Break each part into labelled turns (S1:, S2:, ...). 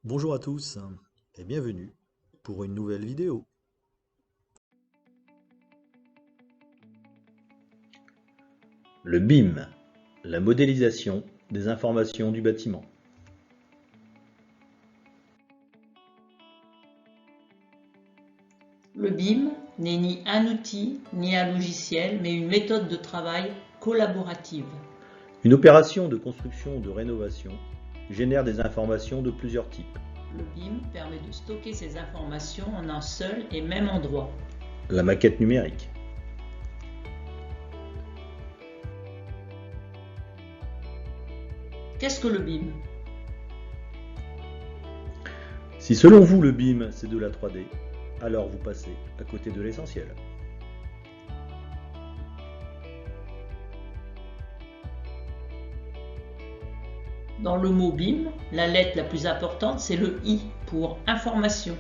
S1: Bonjour à tous et bienvenue pour une nouvelle vidéo. Le BIM, la modélisation des informations du bâtiment.
S2: Le BIM n'est ni un outil ni un logiciel, mais une méthode de travail collaborative.
S1: Une opération de construction ou de rénovation génère des informations de plusieurs types.
S2: Le BIM permet de stocker ces informations en un seul et même endroit.
S1: La maquette numérique.
S2: Qu'est-ce que le BIM?
S1: Si selon vous le BIM c'est de la 3D, alors vous passez à côté de l'essentiel.
S2: Dans le mot BIM, la lettre la plus importante c'est le I pour information,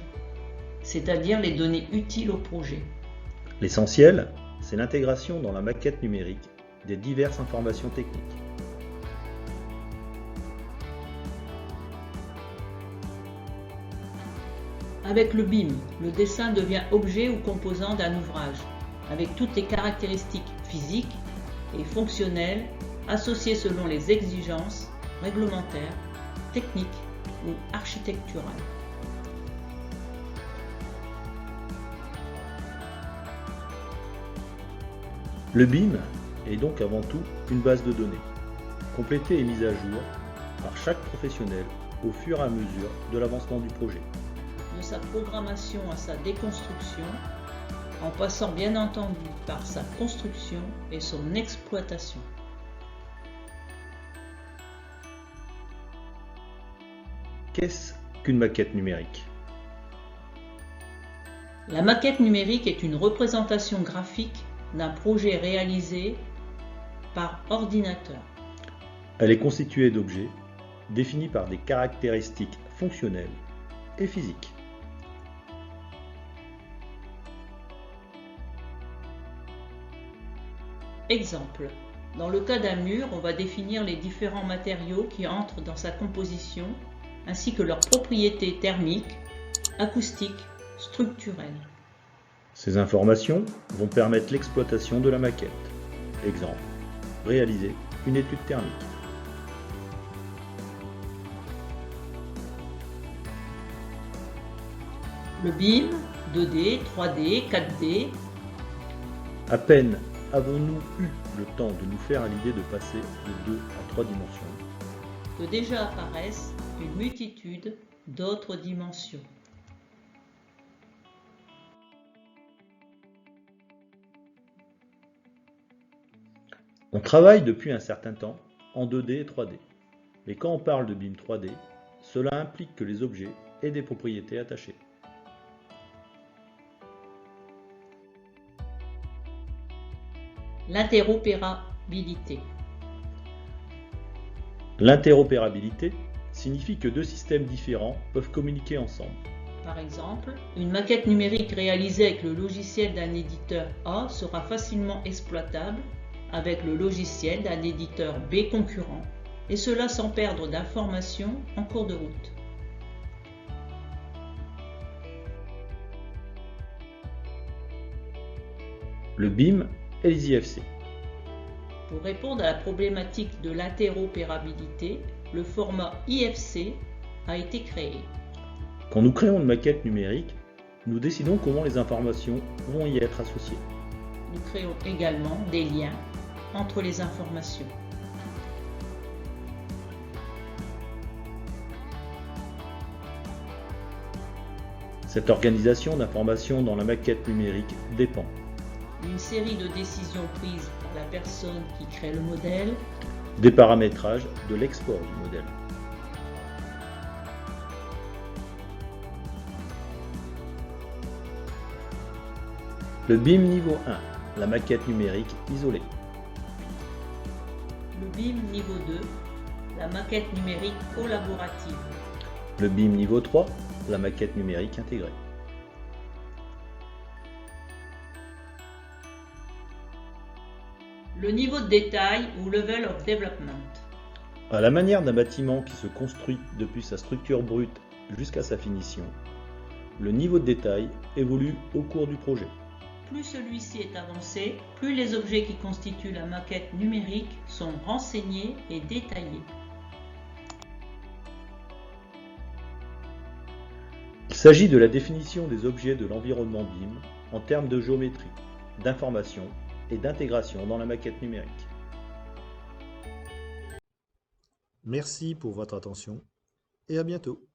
S2: c'est-à-dire les données utiles au projet.
S1: L'essentiel, c'est l'intégration dans la maquette numérique des diverses informations techniques.
S2: Avec le BIM, le dessin devient objet ou composant d'un ouvrage, avec toutes les caractéristiques physiques et fonctionnelles associées selon les exigences réglementaires, techniques ou architecturales.
S1: Le BIM est donc avant tout une base de données, complétée et mise à jour par chaque professionnel au fur et à mesure de l'avancement du projet.
S2: De sa programmation à sa déconstruction, en passant bien entendu par sa construction et son exploitation.
S1: Qu'est-ce qu'une maquette numérique?
S2: La maquette numérique est une représentation graphique d'un projet réalisé par ordinateur.
S1: Elle est constituée d'objets définis par des caractéristiques fonctionnelles et physiques.
S2: Exemple. Dans le cas d'un mur, on va définir les différents matériaux qui entrent dans sa composition, ainsi que leurs propriétés thermiques, acoustiques, structurelles.
S1: Ces informations vont permettre l'exploitation de la maquette. Exemple, réaliser une étude thermique.
S2: Le BIM, 2D, 3D, 4D.
S1: À peine avons-nous eu le temps de nous faire à l'idée de passer de 2 à 3 dimensions,
S2: Que déjà apparaissent une multitude d'autres dimensions.
S1: On travaille depuis un certain temps en 2D et 3D. Mais quand on parle de BIM 3D, cela implique que les objets aient des propriétés attachées.
S2: L'interopérabilité.
S1: L'interopérabilité signifie que deux systèmes différents peuvent communiquer ensemble.
S2: Par exemple, une maquette numérique réalisée avec le logiciel d'un éditeur A sera facilement exploitable avec le logiciel d'un éditeur B concurrent, et cela sans perdre d'informations en cours de route.
S1: Le BIM et les IFC.
S2: Pour répondre à la problématique de l'interopérabilité, le format IFC a été créé.
S1: Quand nous créons une maquette numérique, nous décidons comment les informations vont y être associées.
S2: Nous créons également des liens entre les informations.
S1: Cette organisation d'informations dans la maquette numérique dépend
S2: Une série de décisions prises par la personne qui crée le modèle,
S1: des paramétrages de l'export du modèle. Le BIM niveau 1, la maquette numérique isolée.
S2: le BIM niveau 2, la maquette numérique collaborative,
S1: Le BIM niveau 3, la maquette numérique intégrée.
S2: le niveau de détail ou level of development,
S1: À la manière d'un bâtiment qui se construit depuis sa structure brute jusqu'à sa finition, le niveau de détail évolue au cours du projet.
S2: Plus celui-ci est avancé, plus les objets qui constituent la maquette numérique sont renseignés et détaillés.
S1: Il s'agit de la définition des objets de l'environnement BIM en termes de géométrie, d'information et d'intégration dans la maquette numérique.
S3: Merci pour votre attention et à bientôt.